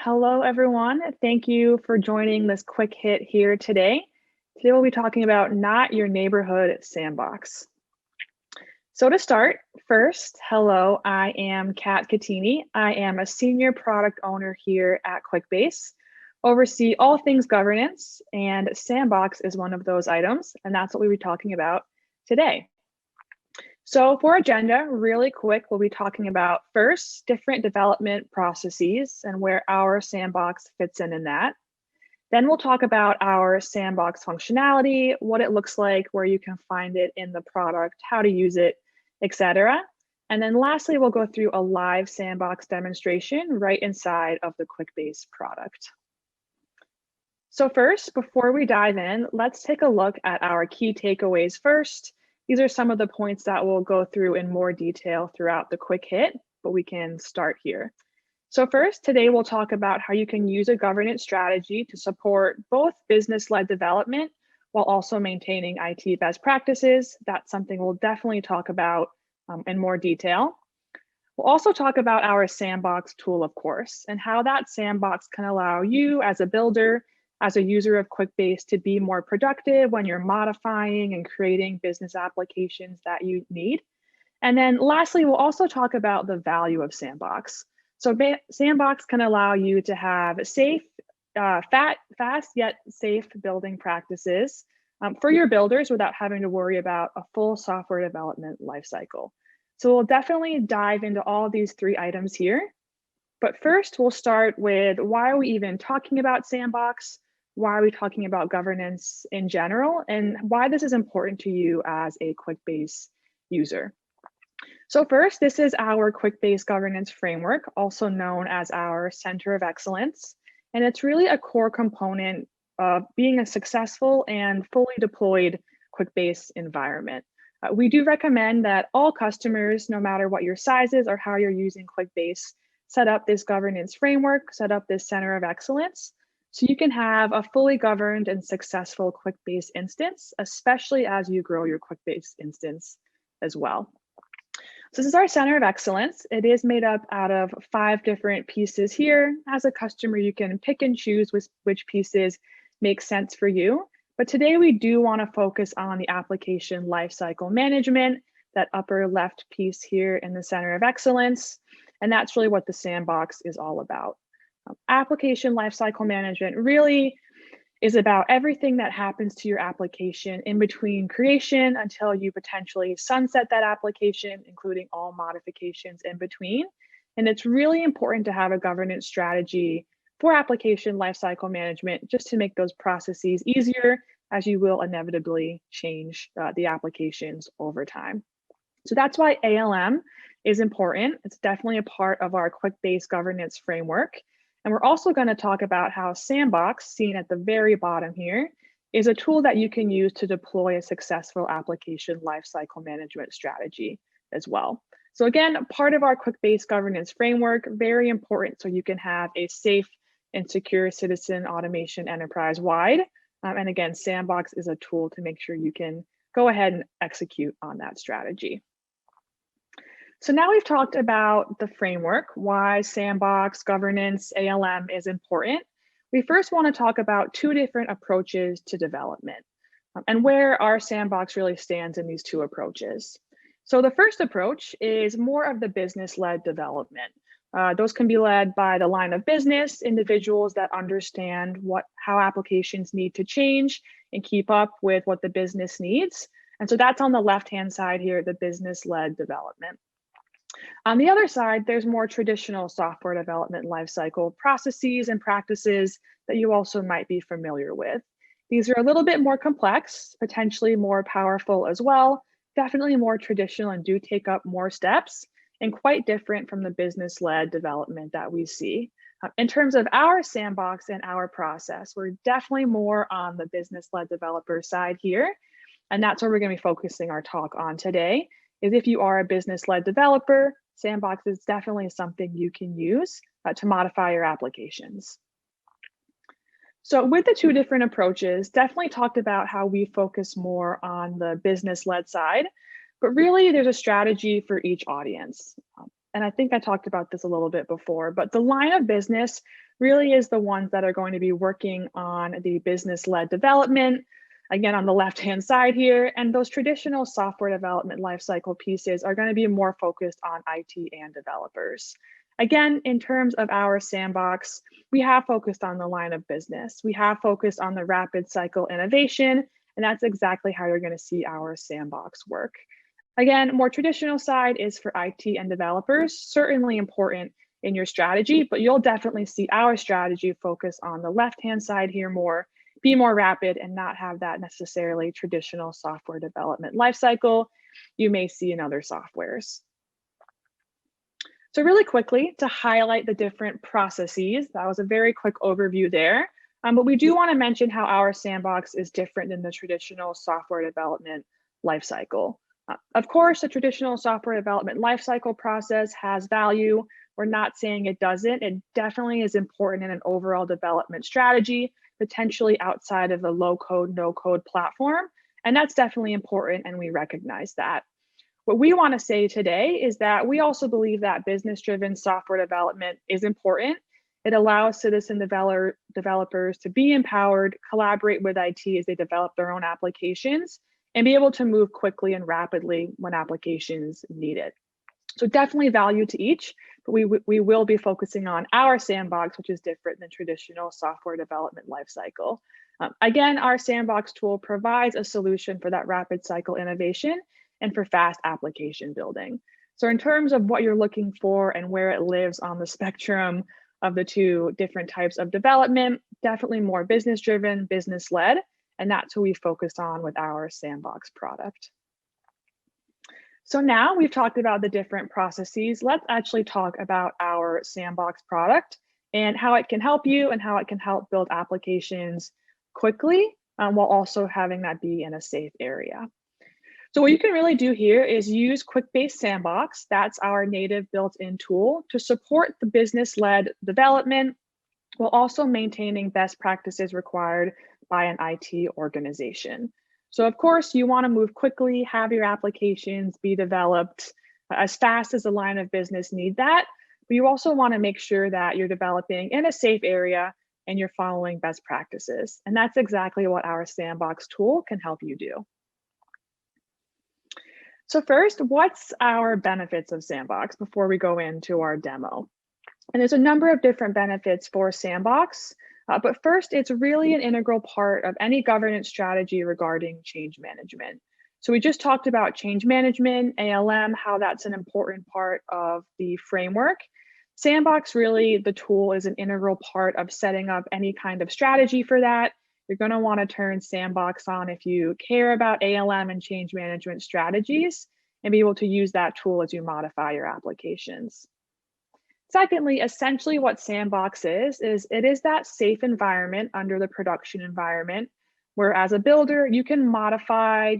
Hello, everyone. Thank you for joining this quick hit here today. Today, we'll be talking about not your neighborhood sandbox. So to start, first, hello, I am Kat Catini. I am a senior product owner here at Quickbase, oversee all things governance, and Sandbox is one of those items, and that's what we'll be talking about today. So for agenda, really quick, we'll be talking about first, different development processes and where our Sandbox fits in that. Then we'll talk about our Sandbox functionality, what it looks like, where you can find it in the product, how to use it, etc. And then lastly, we'll go through a live Sandbox demonstration right inside of the Quickbase product. So first, before we dive in, let's take a look at our key takeaways first. These are some of the points that we'll go through in more detail throughout the quick hit, but we can start here. So first, today we'll talk about how you can use a governance strategy to support both business-led development while also maintaining IT best practices. That's something we'll definitely talk about in more detail. We'll also talk about our Sandbox tool, of course, and how that Sandbox can allow you as a builder, as a user of Quickbase, to be more productive when you're modifying and creating business applications that you need. And then lastly, we'll also talk about the value of Sandbox. So Sandbox can allow you to have safe, fast yet safe building practices for your builders without having to worry about a full software development lifecycle. So we'll definitely dive into all of these three items here. But first, we'll start with why are we even talking about Sandbox? Why are we talking about governance in general? And why this is important to you as a Quickbase user. So first, this is our Quickbase governance framework, also known as our Center of Excellence. And it's really a core component of being a successful and fully deployed Quickbase environment. We do recommend that all customers, no matter what your size is or how you're using Quickbase, set up this governance framework, set up this Center of Excellence, so you can have a fully governed and successful Quickbase instance, especially as you grow your Quickbase instance as well. So this is our Center of Excellence. It is made up out of 5 different pieces here. As a customer, you can pick and choose which pieces make sense for you. But today we do want to focus on the application lifecycle management, that upper left piece here in the Center of Excellence. And that's really what the Sandbox is all about. Application lifecycle management really is about everything that happens to your application in between creation until you potentially sunset that application, including all modifications in between. And it's really important to have a governance strategy for application lifecycle management just to make those processes easier, as you will inevitably change the applications over time. So that's why ALM is important. It's definitely a part of our Quickbase governance framework. And we're also going to talk about how Sandbox, seen at the very bottom here, is a tool that you can use to deploy a successful application lifecycle management strategy as well. So again, part of our Quickbase governance framework, very important so you can have a safe and secure citizen automation enterprise-wide. And again, Sandbox is a tool to make sure you can go ahead and execute on that strategy. So now we've talked about the framework, why Sandbox, governance, ALM is important. We first want to talk about 2 different approaches to development and where our Sandbox really stands in these 2 approaches. So the first approach is more of the business-led development. Those can be led by the line of business, individuals that understand how applications need to change and keep up with what the business needs. And so that's on the left-hand side here, the business-led development. On the other side, there's more traditional software development lifecycle processes and practices that you also might be familiar with. These are a little bit more complex, potentially more powerful as well, definitely more traditional and do take up more steps, and quite different from the business-led development that we see. In terms of our Sandbox and our process, we're definitely more on the business-led developer side here. And that's where we're going to be focusing our talk on today, is if you are a business-led developer, Sandbox is definitely something you can use to modify your applications. So with the 2 different approaches, definitely talked about how we focus more on the business-led side, but really there's a strategy for each audience. and I think I talked about this a little bit before, but the line of business really is the ones that are going to be working on the business-led development, again, on the left-hand side here, and those traditional software development lifecycle pieces are going to be more focused on IT and developers. Again, in terms of our sandbox, we have focused on the line of business. We have focused on the rapid cycle innovation, and that's exactly how you're going to see our sandbox work. Again, more traditional side is for IT and developers, certainly important in your strategy, but you'll definitely see our strategy focus on the left-hand side here more, be more rapid and not have that necessarily traditional software development lifecycle you may see in other softwares. So really quickly to highlight the different processes, that was a very quick overview there, but we do want to mention how our sandbox is different than the traditional software development lifecycle. Of course, the traditional software development lifecycle process has value. We're not saying it doesn't. It definitely is important in an overall development strategy, potentially outside of the low code, no code platform. And that's definitely important, and we recognize that. What we want to say today is that we also believe that business-driven software development is important. It allows citizen developers to be empowered, collaborate with IT as they develop their own applications, and be able to move quickly and rapidly when applications need it. So definitely value to each, but we will be focusing on our sandbox, which is different than traditional software development lifecycle. Again, our sandbox tool provides a solution for that rapid cycle innovation and for fast application building. So in terms of what you're looking for and where it lives on the spectrum of the two different types of development, definitely more business-driven, business-led, and that's who we focus on with our sandbox product. So now we've talked about the different processes. Let's actually talk about our sandbox product and how it can help you and how it can help build applications quickly while also having that be in a safe area. So what you can really do here is use Quickbase Sandbox. That's our native built-in tool to support the business-led development while also maintaining best practices required by an IT organization. So of course, you want to move quickly, have your applications be developed as fast as the line of business need that, but you also want to make sure that you're developing in a safe area and you're following best practices. And that's exactly what our sandbox tool can help you do. So first, what's our benefits of Sandbox before we go into our demo? And there's a number of different benefits for Sandbox, but first, it's really an integral part of any governance strategy regarding change management. So we just talked about change management, ALM, how that's an important part of the framework. Sandbox really, the tool is an integral part of setting up any kind of strategy for that. You're going to want to turn Sandbox on if you care about ALM and change management strategies and be able to use that tool as you modify your applications. Secondly, essentially what Sandbox is it is that safe environment under the production environment where as a builder, you can modify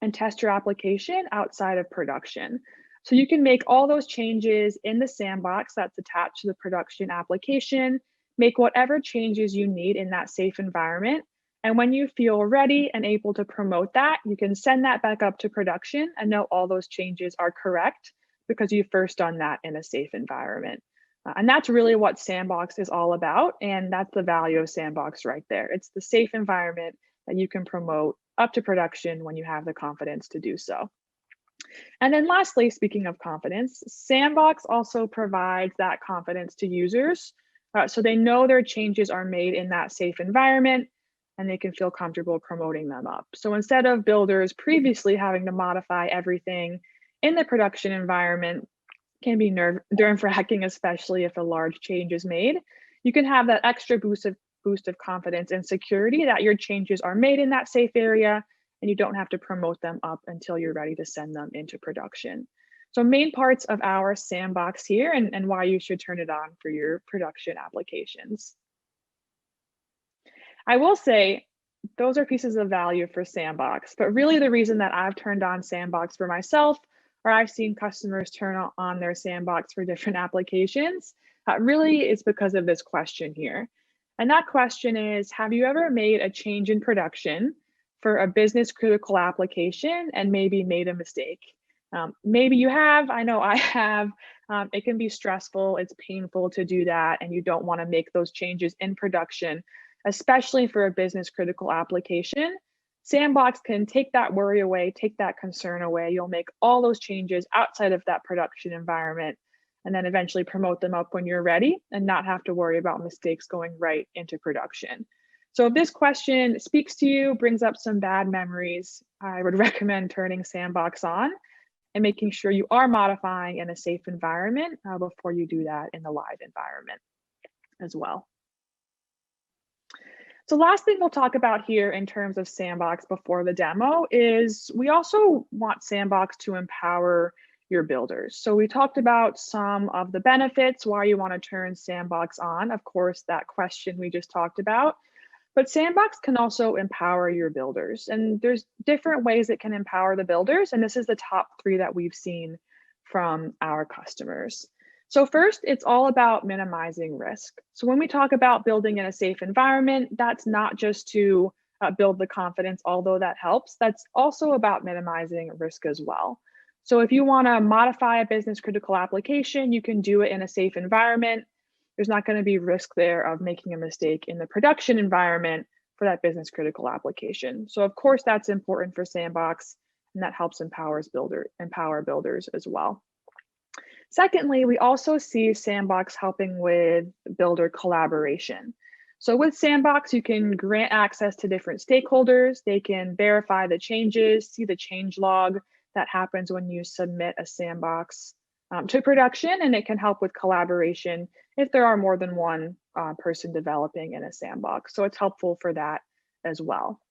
and test your application outside of production. So you can make all those changes in the Sandbox that's attached to the production application, make whatever changes you need in that safe environment. And when you feel ready and able to promote that, you can send that back up to production and know all those changes are correct because you've first done that in a safe environment. And that's really what Sandbox is all about. And that's the value of Sandbox right there. It's the safe environment that you can promote up to production when you have the confidence to do so. And then lastly, speaking of confidence, Sandbox also provides that confidence to users so they know their changes are made in that safe environment and they can feel comfortable promoting them up. So instead of builders previously having to modify everything in the production environment, can be nerve-wracking, especially if a large change is made, you can have that extra boost of confidence and security that your changes are made in that safe area and you don't have to promote them up until you're ready to send them into production. So main parts of our Sandbox here and why you should turn it on for your production applications. I will say those are pieces of value for Sandbox, but really the reason that I've turned on Sandbox for myself, or I've seen customers turn on their Sandbox for different applications, really is because of this question here. And that question is, have you ever made a change in production for a business critical application and maybe made a mistake? Maybe you have, I know I have. It can be stressful, it's painful to do that, and you don't want to make those changes in production, especially for a business critical application. Sandbox can take that worry away, take that concern away. You'll make all those changes outside of that production environment and then eventually promote them up when you're ready and not have to worry about mistakes going right into production. So if this question speaks to you, brings up some bad memories, I would recommend turning Sandbox on and making sure you are modifying in a safe environment before you do that in the live environment as well. So last thing we'll talk about here in terms of Sandbox before the demo is we also want Sandbox to empower your builders. So we talked about some of the benefits, why you want to turn Sandbox on. Of course, that question we just talked about. But Sandbox can also empower your builders. And there's different ways it can empower the builders. And this is the top 3 that we've seen from our customers. So first, it's all about minimizing risk. So when we talk about building in a safe environment, that's not just to build the confidence, although that helps. That's also about minimizing risk as well. So if you want to modify a business critical application, you can do it in a safe environment. There's not going to be risk there of making a mistake in the production environment for that business critical application. So of course, that's important for Sandbox, and that helps empower builders as well. Secondly, we also see Sandbox helping with builder collaboration. So with Sandbox, you can grant access to different stakeholders. They can verify the changes, see the change log that happens when you submit a Sandbox to production, and it can help with collaboration if there are more than one person developing in a Sandbox. So it's helpful for that as well.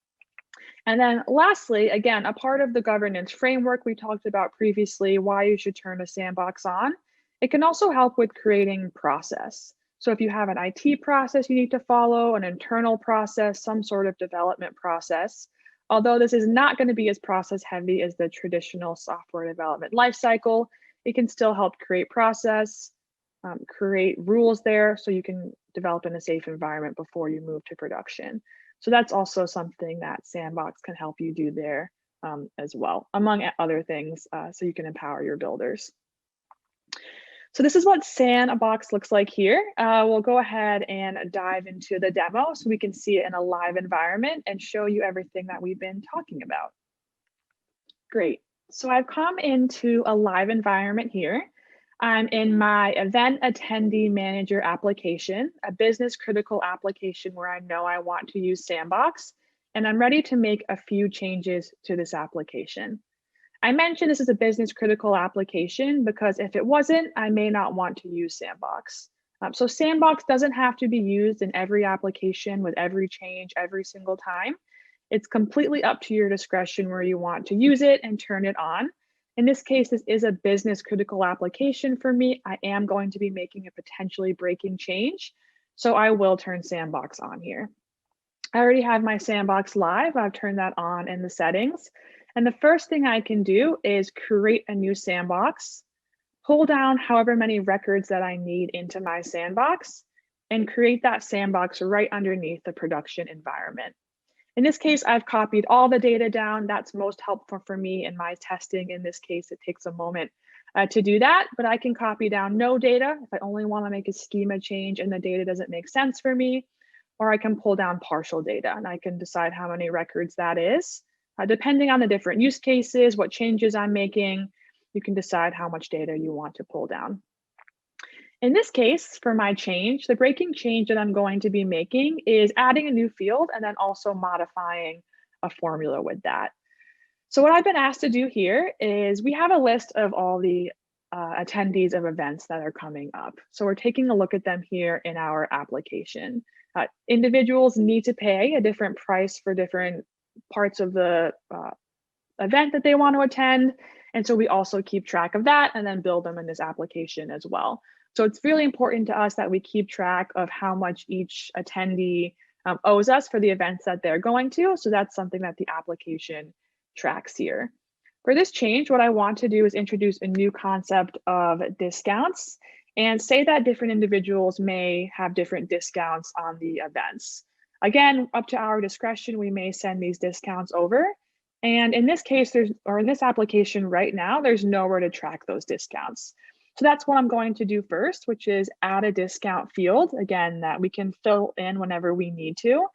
And then lastly, again, a part of the governance framework we talked about previously, why you should turn a Sandbox on. It can also help with creating process. So if you have an IT process you need to follow, an internal process, some sort of development process, although this is not going to be as process heavy as the traditional software development lifecycle, it can still help create process, create rules there so you can develop in a safe environment before you move to production. So that's also something that Sandbox can help you do there as well, among other things, so you can empower your builders. So this is what Sandbox looks like here. We'll go ahead and dive into the demo so we can see it in a live environment and show you everything that we've been talking about. Great. So I've come into a live environment here. I'm in my event attendee manager application, a business critical application where I know I want to use Sandbox, and I'm ready to make a few changes to this application. I mentioned this is a business critical application because if it wasn't, I may not want to use Sandbox. So Sandbox doesn't have to be used in every application with every change every single time. It's completely up to your discretion where you want to use it and turn it on. In this case, this is a business critical application for me. I am going to be making a potentially breaking change, so I will turn Sandbox on here. I already have my Sandbox live. I've turned that on in the settings. And the first thing I can do is create a new Sandbox, pull down however many records that I need into my Sandbox, and create that Sandbox right underneath the production environment. In this case, I've copied all the data down. That's most helpful for me in my testing. In this case, it takes a moment to do that, but I can copy down no data if I only want to make a schema change and the data doesn't make sense for me, or I can pull down partial data and I can decide how many records that is. Depending on the different use cases, what changes I'm making, you can decide how much data you want to pull down. In this case, for my change, the breaking change that I'm going to be making is adding a new field and then also modifying a formula with that. So what I've been asked to do here is we have a list of all the attendees of events that are coming up. So we're taking a look at them here in our application. Individuals need to pay a different price for different parts of the event that they want to attend. And so we also keep track of that and then build them in this application as well. So it's really important to us that we keep track of how much each attendee owes us for the events that they're going to. So that's something that the application tracks here. For this change, what I want to do is introduce a new concept of discounts and say that different individuals may have different discounts on the events. Again, up to our discretion, we may send these discounts over. And in this case, in this application right now, there's nowhere to track those discounts. So that's what I'm going to do first, which is add a discount field, again, that we can fill in whenever we need to.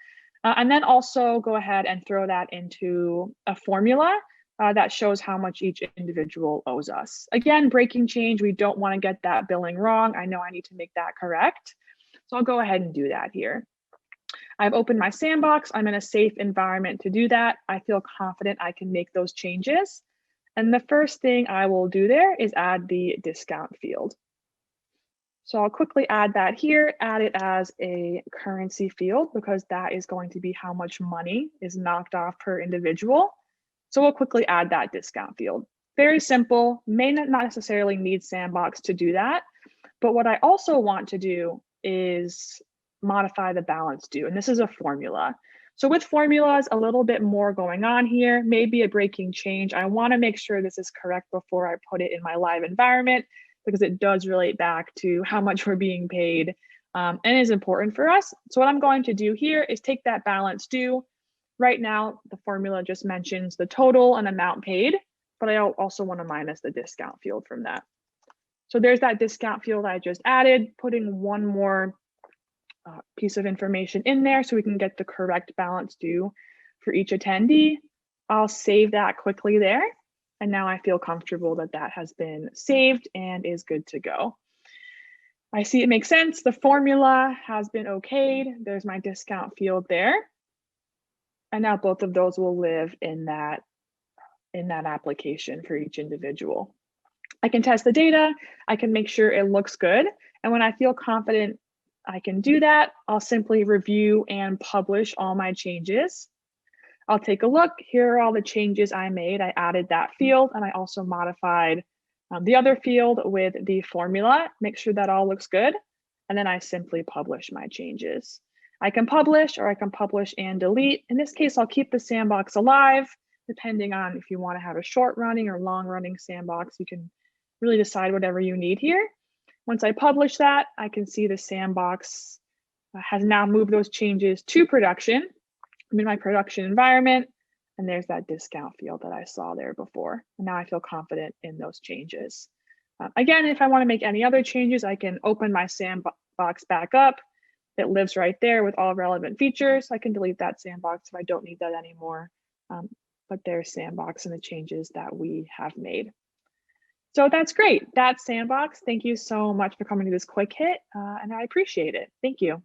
And then also go ahead and throw that into a formula that shows how much each individual owes us. Again, breaking change, we don't want to get that billing wrong. I know I need to make that correct. So I'll go ahead and do that here. I've opened my sandbox. I'm in a safe environment to do that. I feel confident I can make those changes. And the first thing I will do there is add the discount field. So I'll quickly add that here, add it as a currency field because that is going to be how much money is knocked off per individual. So we'll quickly add that discount field. Very simple, may not necessarily need Sandbox to do that. But what I also want to do is modify the balance due, and this is a formula. So with formulas, a little bit more going on here, maybe a breaking change. I want to make sure this is correct before I put it in my live environment because it does relate back to how much we're being paid and is important for us. So what I'm going to do here is take that balance due. Right now, the formula just mentions the total and amount paid, but I also want to minus the discount field from that. So there's that discount field I just added, putting one more piece of information in there so we can get the correct balance due for each attendee. I'll save that quickly there. And now I feel comfortable that that has been saved and is good to go. I see it makes sense. The formula has been okayed. There's my discount field there. And now both of those will live in that application for each individual. I can test the data. I can make sure it looks good. And when I feel confident I can do that, I'll simply review and publish all my changes. I'll take a look. Here are all the changes I made. I added that field and I also modified the other field with the formula. Make sure that all looks good. And then I simply publish my changes. I can publish or I can publish and delete. In this case, I'll keep the sandbox alive, depending on if you want to have a short running or long running sandbox. You can really decide whatever you need here. Once I publish that, I can see the sandbox has now moved those changes to production. I'm in my production environment, and there's that discount field that I saw there before. And now I feel confident in those changes. Again, if I want to make any other changes, I can open my sandbox back up. It lives right there with all relevant features. I can delete that sandbox if I don't need that anymore. But there's sandbox and the changes that we have made. So that's great. That's Sandbox. Thank you so much for coming to this quick hit, and I appreciate it. Thank you.